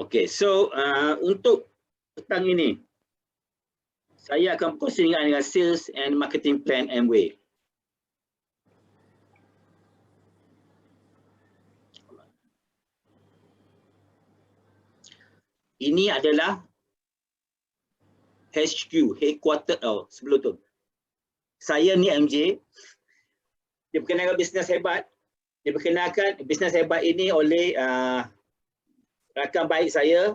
Okay, so untuk petang ini, saya akan berkongsi dengan sales and marketing plan Amway. Ini adalah HQ, headquarter sebelum tu. Saya ni MJ, dia berkenalkan bisnes hebat. Dia berkenalkan bisnes hebat ini oleh rakan baik saya,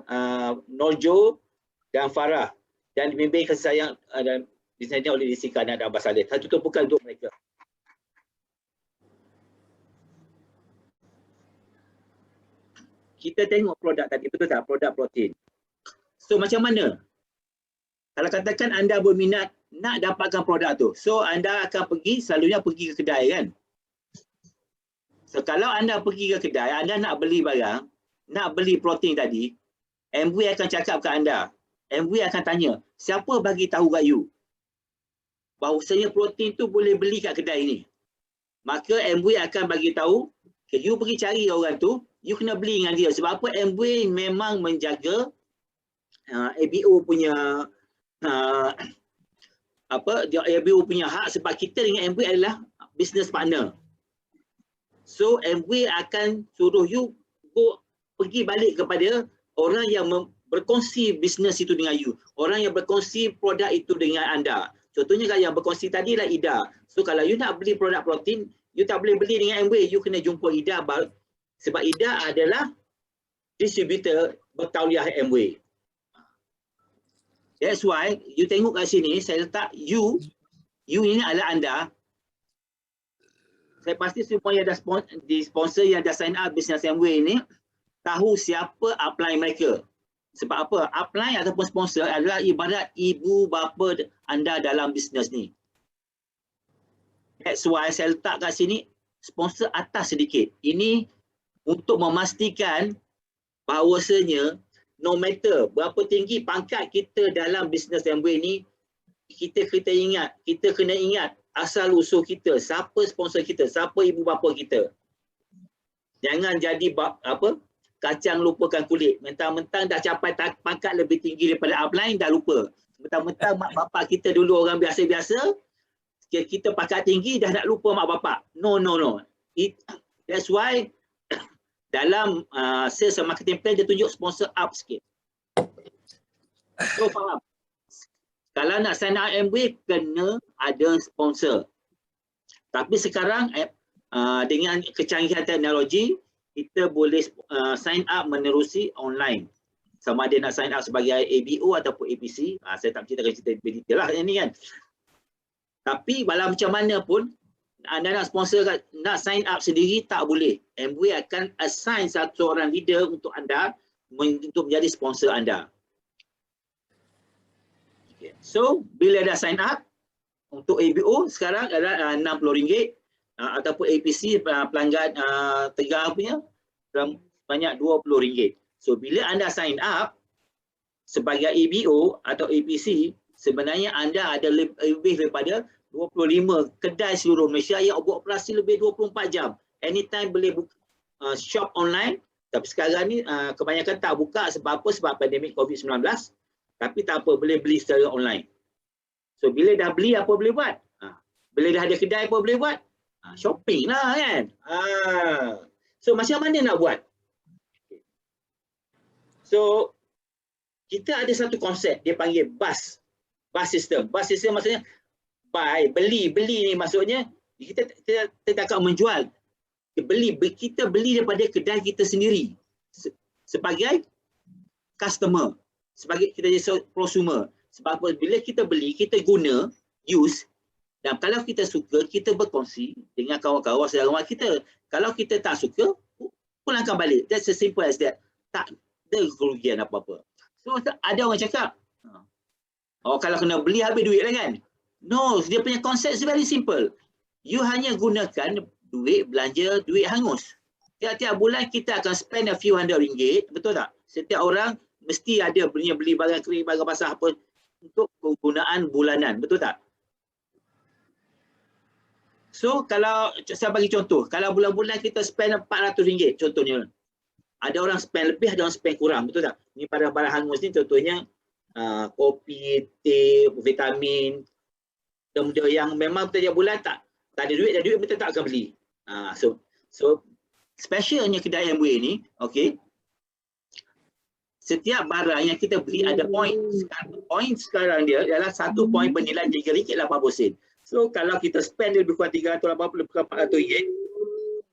Norjo dan Farah, dan dibimbing kasih sayang dan bisnesnya oleh Disika dan Abah Saleh. Satu tumpukan untuk mereka. Kita tengok produk tadi, betul tak? Produk protein. So macam mana? Kalau katakan anda berminat nak dapatkan produk tu, so anda akan selalunya pergi ke kedai kan? So kalau anda pergi ke kedai, anda nak beli barang, nak beli protein tadi, Amway akan cakap ke anda. Amway akan tanya, siapa bagi tahu kat you bahawasanya protein tu boleh beli kat kedai ni? Maka Amway akan bagi tahu, okay, you pergi cari orang tu, you kena beli dengan dia. Sebab apa? Amway memang menjaga ABO punya ABO punya hak, sebab kita dengan Amway adalah business partner. So Amway akan suruh you pergi balik kepada orang yang berkongsi bisnes itu dengan you, orang yang berkongsi produk itu dengan anda. Contohnya kalau yang berkongsi tadi lah Ida. So kalau you nak beli produk protein, you tak boleh beli dengan Amway, you kena jumpa Ida, sebab Ida adalah distributor bertauliah Amway. That's why you tengok kat sini, saya letak you ini adalah anda. Saya pasti semua yang dah sponsor, yang dah sign up bisnes Amway ini tahu siapa upline mereka. Sebab apa? Upline ataupun sponsor adalah ibarat ibu bapa anda dalam bisnes ni. That's why saya letak kat sini sponsor atas sedikit. Ini untuk memastikan bahawasanya no matter berapa tinggi pangkat kita dalam bisnes Amway ni, kita kena ingat asal usul kita, siapa sponsor kita, siapa ibu bapa kita. Jangan jadi kacang lupakan kulit. Mentang-mentang dah capai pangkat lebih tinggi daripada upline, dah lupa. Mentang-mentang mak bapak kita dulu orang biasa-biasa, kita pangkat tinggi dah nak lupa mak bapak. No. That's why dalam sales and marketing plan dia tunjuk sponsor up sikit. So faham? Kalau nak sign up Amway, kena ada sponsor. Tapi sekarang dengan kecanggihan teknologi, kita boleh sign up menerusi online. Sama ada nak sign up sebagai ABO ataupun APC. Saya tak ceritakan cerita lebih detail lah ini kan. Tapi walau macam mana pun, anda nak sponsor, nak sign up sendiri tak boleh. Amway akan assign satu orang leader untuk anda untuk menjadi sponsor anda. Okay. So, bila dah sign up, untuk ABO sekarang adalah RM60 ataupun APC pelanggan Tegar punya banyak RM20. So, bila anda sign up sebagai ABO atau APC, sebenarnya anda ada lebih daripada 25 kedai seluruh Malaysia yang beroperasi lebih 24 jam. Anytime boleh shop online. Tapi sekarang ni kebanyakan tak buka sebab apa? Sebab pandemik COVID-19. Tapi tak apa, boleh beli secara online. So bila dah beli, apa boleh buat? Bila dah ada kedai, apa boleh buat? Shopping lah kan. So macam mana nak buat? So kita ada satu konsep, dia panggil bus system. Bus system maksudnya beli ni maksudnya kita tak akan menjual. Kita beli daripada kedai kita sendiri sebagai customer, sebagai kita jadi prosumer. Sebab bila kita beli, kita guna, use, dan kalau kita suka, kita berkongsi dengan kawan-kawan saudara mara kita. Kalau kita tak suka, pulangkan balik. That's as simple as that. Tak ada kerugian apa-apa. So ada orang cakap, kalau kena beli habis duit lah kan? No, dia punya konsep very simple. You hanya gunakan duit belanja, duit hangus. Tiap-tiap bulan kita akan spend a few RM100, betul tak? Setiap orang mesti ada beli barang kering, barang basah apa untuk penggunaan bulanan, betul tak? So kalau saya bagi contoh, kalau bulan-bulan kita spend RM400 contohnya. Ada orang spend lebih, ada orang spend kurang, betul tak? Ni pada barang hangus ni contohnya kopi, teh, vitamin, benda yang memang setiap bulan tak ada duit betul tak akan beli. So specialnya kedai Amway ni, okey. Setiap barang yang kita beli ada point. Point sekarang dia adalah 1 point bernilai RM3.80. So kalau kita spend lebih kurang RM380 lebih kurang RM400,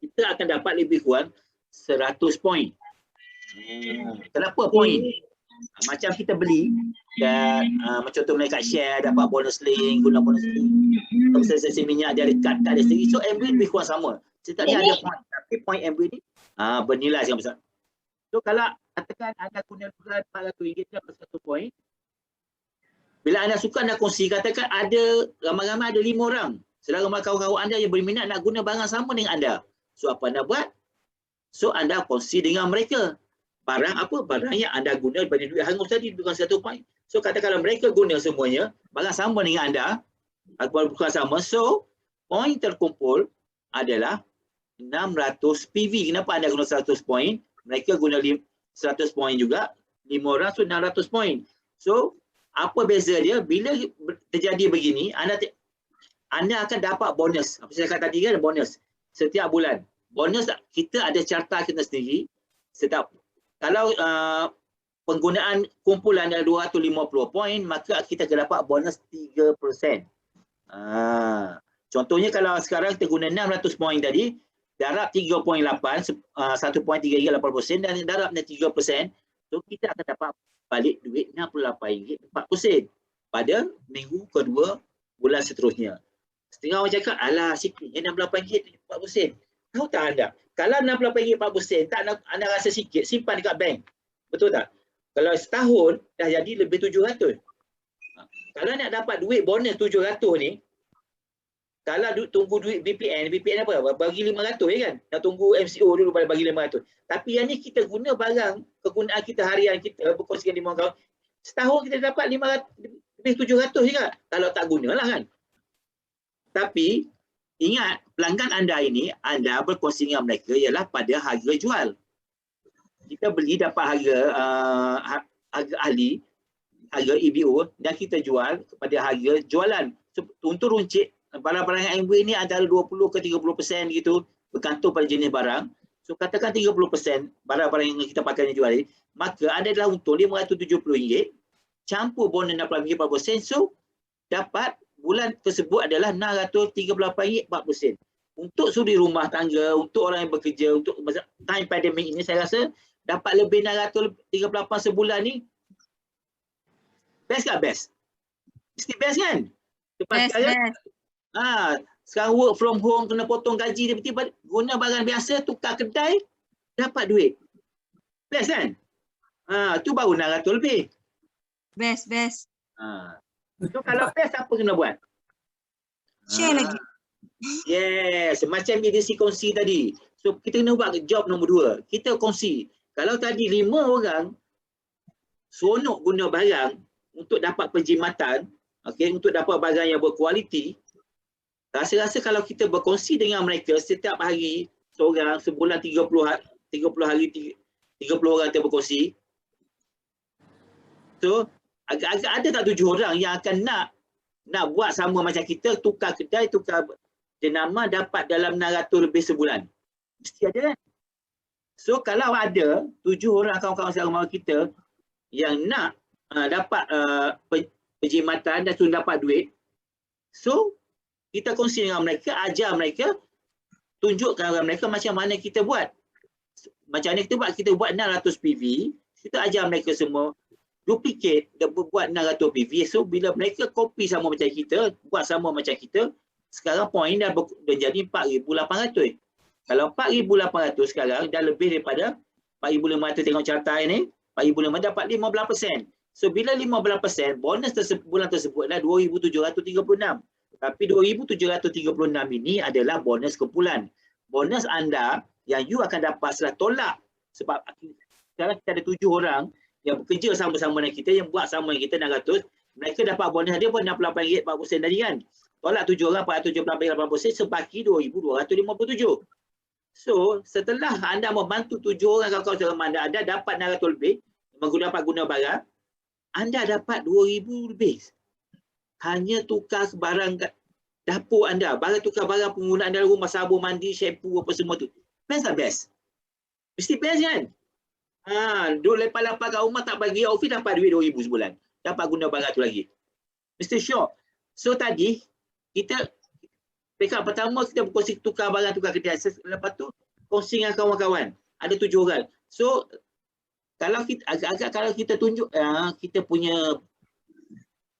kita akan dapat lebih kurang 100 point. Kenapa point? Macam kita beli dan contoh mereka share dapat bonus link, guna bonus link. Sesi minyak dia ada kad dia sendiri. So Amway lebih kurang sama. Setiap dia ada point. Tapi point Amway ni bernilai sangat besar. So kalau katakan anda guna RM400 dapat 1 point. Bila anda suka anda kongsi, katakan ada ramai-ramai ada 5 orang. Sedara kawan-kawan anda yang berminat nak guna barang sama dengan anda. So apa anda buat? So anda kongsi dengan mereka. Barang apa? Barang yang anda guna daripada duit hangus tadi bukan 1 point. So katakan mereka guna semuanya, barang sama dengan anda, bukan sama. So point terkumpul adalah 600 PV. Kenapa anda guna 100 point? Mereka guna 100 point juga. 5 orang so 600 point. So apa beza dia? Bila terjadi begini, anda akan dapat bonus. Apa saya kata tadi kan, bonus setiap bulan. Bonus kita ada carta kita sendiri. Setiap kalau penggunaan kumpulan adalah 250 point, maka kita akan dapat bonus 3%. Contohnya kalau sekarang kita guna 600 point tadi, darab 3.8, 1.380% dan darabnya 3%, so kita akan dapat balik duit RM68.40 pada minggu kedua bulan seterusnya. Setengah orang cakap, alah sikit, RM68.40. Tahu tak anda? Kalau RM68.40 tak anda rasa sikit, simpan dekat bank. Betul tak? Kalau setahun dah jadi lebih 700. Kalau nak dapat duit bonus 700 ni, kalau tunggu duit BPN apa? Bagi 500 kan? Nak tunggu MCO dulu pada bagi 500. Tapi yang ni kita guna barang, kegunaan kita harian kita, berkongsikan 5 kawan. Setahun kita dapat 500, lebih 700 juga. Kalau tak gunalah kan. Tapi ingat, pelanggan anda ini, anda berkongsi dengan mereka ialah pada harga jual. Kita beli dapat harga ahli, harga EBO dan kita jual kepada harga jualan. So, untuk runcit, barang-barang yang Amway ni antara 20 ke 30% gitu, bergantung pada jenis barang. So katakan 30% barang-barang yang kita pakai jual ni, maka anda adalah untung RM570, campur bonus RM68.40, so dapat bulan tersebut adalah RM638.40. Untuk suri rumah tangga, untuk orang yang bekerja, untuk time pandemik ini, saya rasa dapat lebih RM638 sebulan ni, best tak best? Mesti best kan? Best. Sekarang work from home, kena potong gaji, tiba-tiba guna barang biasa, tukar kedai, dapat duit. Best kan? Tu baru RM600 lebih. Best. So kalau best, apa kena buat? Share lagi. Yes, macam edisi kongsi tadi. So kita kena buat job nombor 2. Kita kongsi. Kalau tadi 5 orang seronok guna barang untuk dapat penjimatan, untuk dapat barang yang berkualiti, rasa-rasa kalau kita berkongsi dengan mereka setiap hari, seorang, sebulan 30 hari 30 orang kita berkongsi. So, agak-agak ada tak 7 orang yang akan nak buat sama macam kita, tukar kedai, tukar jenama, dapat dalam 600 lebih sebulan. Mesti ada kan? So, kalau ada 7 orang kawan-kawan serumah kita yang nak dapat penjimatan dan sudah dapat duit, so, kita kongsi dengan mereka, ajar mereka, tunjukkan kepada mereka macam mana kita buat. Macam mana kita buat 600 PV, kita ajar mereka semua, duplicate, buat 600 PV. So, bila mereka copy sama macam kita, buat sama macam kita, sekarang point dah jadi 4,800. Kalau 4,800 sekarang, dah lebih daripada 4,500 tengok carta ini, 4,500 dapat 15%. So, bila 15%, bonus bulan tersebut adalah 2,736. Tapi 2,736 ini adalah bonus kumpulan. Bonus anda yang you akan dapat setelah tolak. Sebab sekarang kita ada 7 orang yang bekerja sama-sama dengan kita, yang buat sama dengan kita 600. Mereka dapat bonus dia pun RM68.40 tadi kan. Tolak 7 orang RM478.80, sebaki 2,257. So, setelah anda membantu 7 orang kawan-kawan anda dapat 600 lebih, dapat guna barang, anda dapat 2,000 lebih. Hanya tukar barang dapur anda, tukar barang penggunaan dalam rumah, sabun mandi, shampoo, apa semua tu. Best tak best? Mesti best kan? Duduk lepas-lepas kat rumah tak bagi office dapat duit 2,000 sebulan. Dapat guna barang tu lagi. Mesti syok. So tadi, pekat pertama kita berkongsi tukar barang, tukar kedai. Lepas tu, kongsi dengan kawan-kawan. Ada 7 orang. So, kalau kita agak-agak kalau kita tunjuk kita punya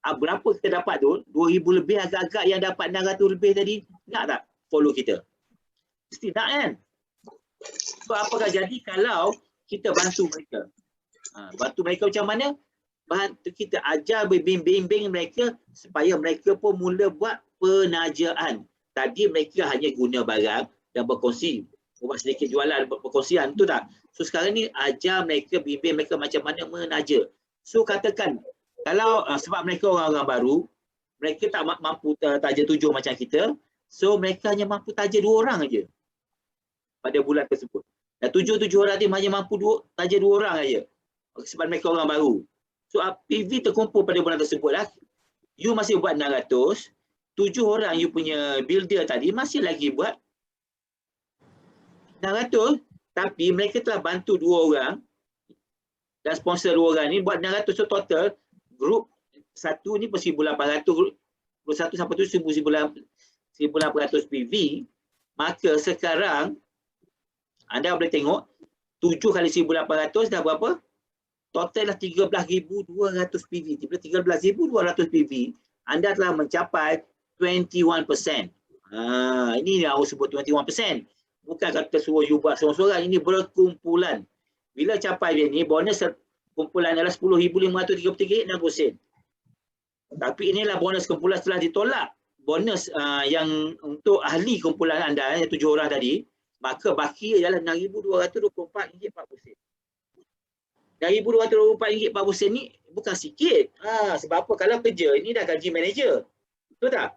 berapa kita dapat tu, 2,000 lebih, agak-agak yang dapat 600 lebih tadi, nak tak follow kita? Mesti nak kan? So apakah jadi kalau kita bantu mereka? Bantu mereka macam mana? Bantu kita ajar, bimbing mereka supaya mereka pun mula buat penajaan. Tadi mereka hanya guna barang dan berkongsi, buat sedikit jualan, perkongsian, betul tak? So sekarang ni ajar mereka, bimbing mereka macam mana menaja. So katakan, kalau sebab mereka orang-orang baru, mereka tak mampu taja 7 macam kita, so mereka hanya mampu taja 2 orang aja pada bulan tersebut. Dan 7 orang dia hanya mampu taja 2 orang aja. Sebab mereka orang baru. So PV terkumpul pada bulan tersebut lah. You masih buat 600, 7 orang you punya builder tadi masih lagi buat 600, tapi mereka telah bantu 2 orang dan sponsor 2 orang ni buat 600. So total grup 1 ni 1,800, 1 sampai tu 1,800 PV. Maka sekarang anda boleh tengok 7 kali 1,800 dah berapa? Total dah 13,200 PV. 13,200 PV. Anda telah mencapai 21%. Ini yang aku sebut 21%. Bukan kata suruh you buat seorang-seorang. Ini berkumpulan. Bila capai dia ni, bonus kumpulan adalah 10,533, 60 sen. Tapi inilah bonus kumpulan setelah ditolak. Bonus yang untuk ahli kumpulan anda, yang 7 orang tadi, maka baki adalah RM6,224.40. RM6,224.40 ni bukan sikit. Sebab apa? Kalau kerja, ini dah gaji manager. Betul tak?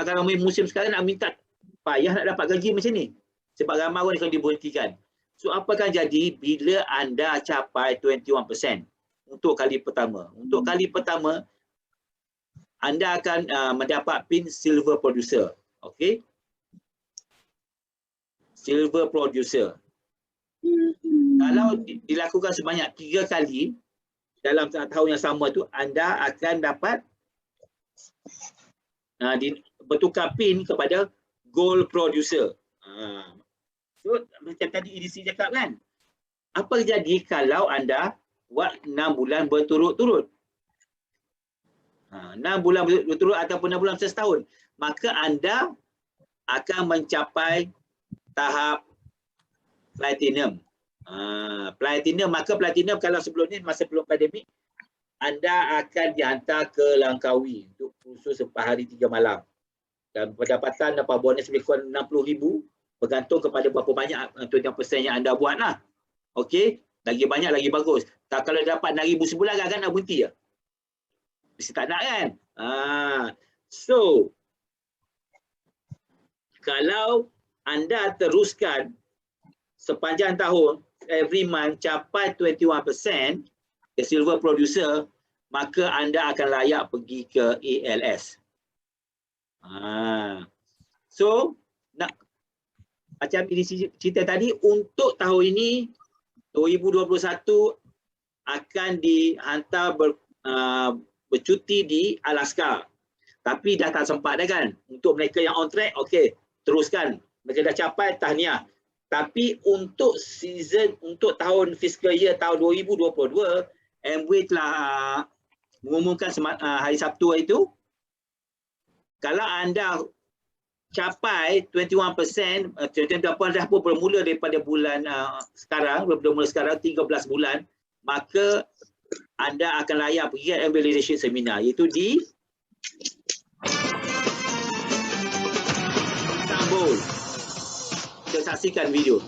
Kalau musim sekarang nak minta, payah nak dapat gaji macam ni. Sebab ramai orang yang diberhentikan. So apa akan jadi bila anda capai 21% untuk kali pertama? Untuk kali pertama, anda akan mendapat pin silver producer. Okey? Silver producer. Kalau dilakukan sebanyak 3 kali dalam tahun yang sama tu, anda akan dapat bertukar pin kepada gold producer. So macam tadi EDC cakap kan, apa jadi kalau anda buat 6 bulan berturut-turut? 6 bulan berturut-turut ataupun 6 bulan setahun, maka anda akan mencapai tahap platinum. Platinum, maka platinum kalau sebelum ni, masa sebelum pandemik, anda akan dihantar ke Langkawi untuk kursus 4 hari 3 malam. Dan pendapatan dapat bonus lebih kurang 60,000, bergantung kepada berapa banyak 20% yang anda buat lah. Okey, lagi banyak lagi bagus. Tak, kalau dapat 6,000 sebulan kan nak berhenti ya? Mesti tak nak kan? So, kalau anda teruskan sepanjang tahun, every month capai 21% the silver producer, maka anda akan layak pergi ke ALS. So, macam ini cerita tadi, untuk tahun ini 2021 akan dihantar bercuti di Alaska. Tapi dah tak sempat dah kan. Untuk mereka yang on track, okey, teruskan. Mereka dah capai, tahniah. Tapi untuk untuk tahun fiscal year tahun 2022, Amway telah mengumumkan hari Sabtu itu, kalau anda capai 21%, dah pun bermula daripada bulan sekarang, 13 bulan, maka anda akan layak pergi Amway Leadership Seminar, iaitu di Istanbul. Kita saksikan video.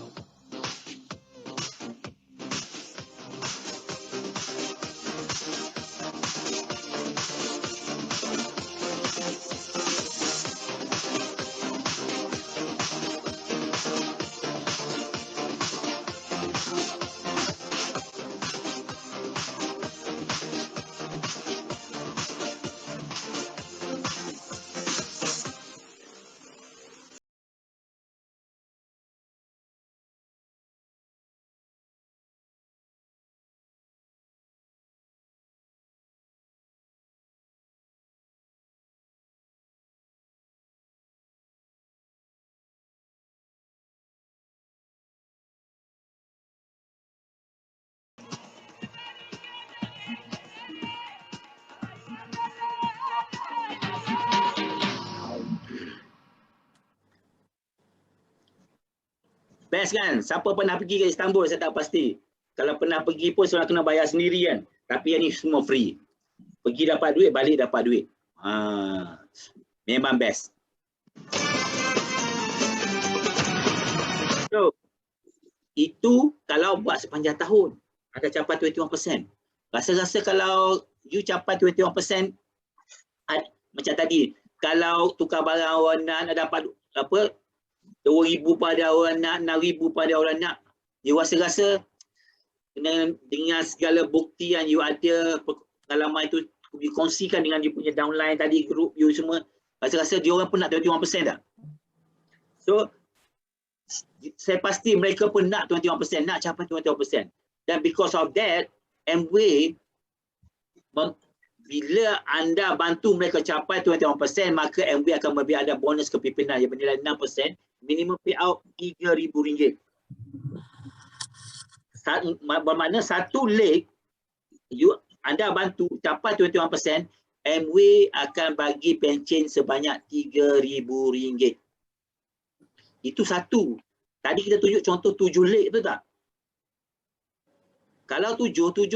Best kan? Siapa pernah pergi ke Istanbul saya tak pasti. Kalau pernah pergi pun seorang kena bayar sendiri kan. Tapi yang ni semua free. Pergi dapat duit, balik dapat duit. Memang best. So, itu kalau buat sepanjang tahun. Ada capai 21%. Rasa-rasa kalau you capai 21%, macam tadi, kalau tukar barang orang nak dapat apa 2,000 pada orang nak, 6,000 pada orang nak, you rasa-rasa dengan segala bukti yang you ada, pengalaman itu you kongsikan dengan you punya downline tadi, group you semua, rasa-rasa dia orang pun nak 21% dah. So, saya pasti mereka pun nak 21%, nak capai 21%. Dan because of that, Amway, bila anda bantu mereka capai 21%, maka Amway akan memberi ada bonus kepimpinan yang bernilai 6%, minimum payout RM3,000. Bermakna satu leg, anda bantu capai 21%, Amway akan bagi pencen sebanyak RM3,000. Itu satu. Tadi kita tunjuk contoh 7 leg tu tak? Kalau 7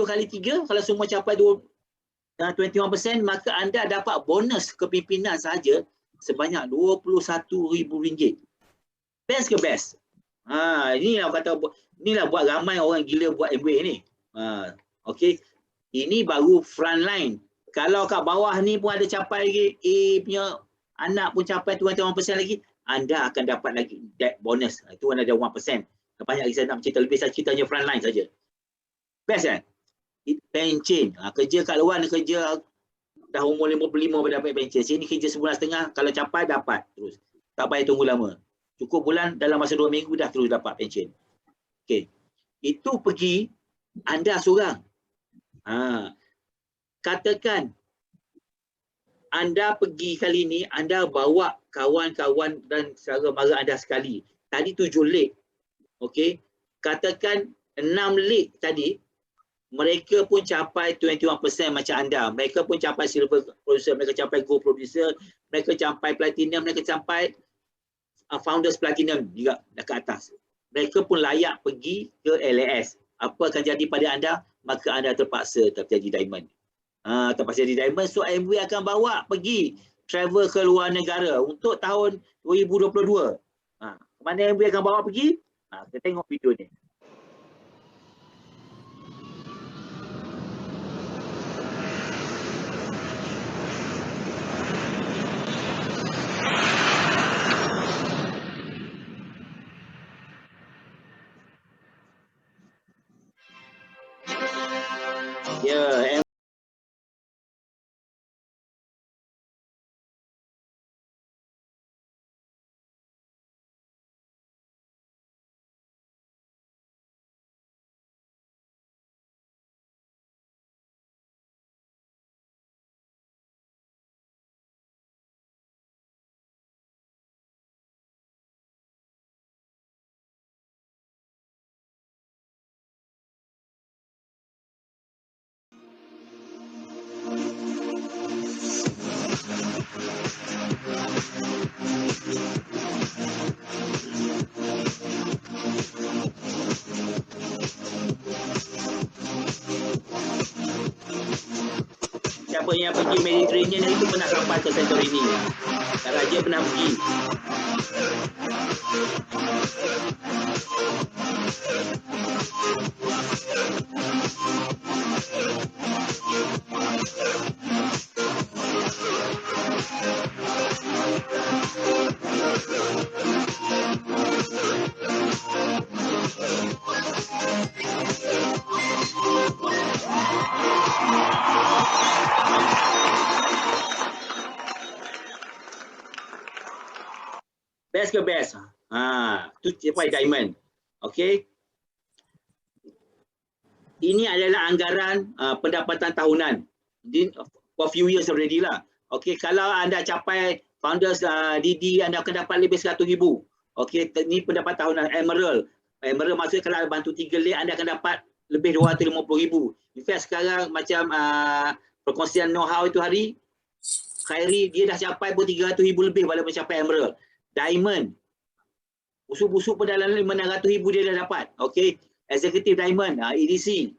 kali 3, kalau semua capai 21%, maka anda dapat bonus kepimpinan saja sebanyak RM21,000. Best ke best? Inilah kata, inilah buat ramai orang gila buat Amway ni. Okey. Ini baru front line. Kalau kat bawah ni pun ada capai lagi, A punya anak pun capai 21% lagi, anda akan dapat lagi that bonus. Itu ada 1%. Banyak lagi saya nak cerita, lebih saya ceritanya front line saja. Best kan? Pencen. Kerja kat luar ni kerja dah umur 55 dah dapat pencen. Sini kerja sebulan setengah, kalau capai dapat terus. Tak payah tunggu lama. Cukup bulan, dalam masa 2 minggu dah terus dapat pencen. Okey. Itu pergi anda seorang. Katakan anda pergi kali ni, anda bawa kawan-kawan dan saudara mara anda sekali. Tadi 7 leg. Okey. Katakan 6 leg tadi, mereka pun capai 21% macam anda. Mereka pun capai silver producer, mereka capai gold producer, mereka capai platinum, mereka capai founders platinum juga dekat atas. Mereka pun layak pergi ke LAS. Apa akan jadi pada anda? Maka anda terpaksa terjadi diamond. Terpaksa jadi diamond. So Amway akan bawa pergi travel ke luar negara untuk tahun 2022. Mana Amway akan bawa pergi? Kita tengok video ni. Ya, siapa yang pergi Mediterranean itu pernah sampai ke Santorini. Kak Raja pernah pergi. Best ke best? Itu capai diamond. Okey. Ini adalah anggaran pendapatan tahunan. For few years already lah. Okey, kalau anda capai founders DD, anda akan dapat lebih 100,000. Okey, ini pendapatan tahunan Emerald. Emerald maksudnya kalau anda bantu 3 leg, anda akan dapat lebih 250,000. In fact sekarang macam perkongsian know-how itu hari, Khairi dia dah capai pun 300,000 lebih walaupun capai Emerald. Diamond Busuk-busuk pun dalam 600,000 dia dah dapat. Okey. Executive Diamond, EDC.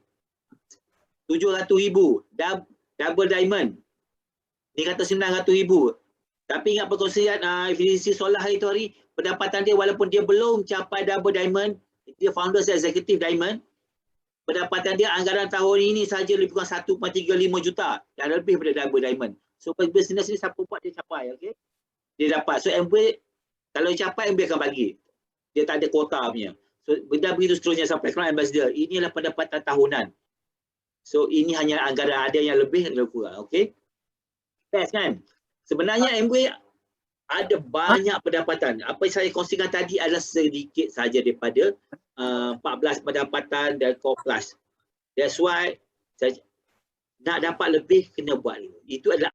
700,000. Double Diamond. Dia kata 900,000. Tapi ingat perkongsian efisiensi solar hari tu hari, pendapatan dia walaupun dia belum capai Double Diamond, dia Founders Executive Diamond, pendapatan dia anggaran tahun ini saja lebih kurang 1.35 juta. Dan lebih daripada Double Diamond. So bisnes ni siapa buat dia capai. Okay? Dia dapat. So Amway, kalau capai Amway akan bagi. Dia tak ada kuota punya. So benda begitu seterusnya sampai Crown Ambassador. Inilah pendapatan tahunan. So ini hanya anggaran ada yang lebih dan kurang. Okay? Best kan? Sebenarnya Amway ada banyak pendapatan. Apa yang saya kongsikan tadi adalah sedikit saja daripada 14 pendapatan dan Core Plus. That's why saya nak dapat lebih kena buat dulu. Itu adalah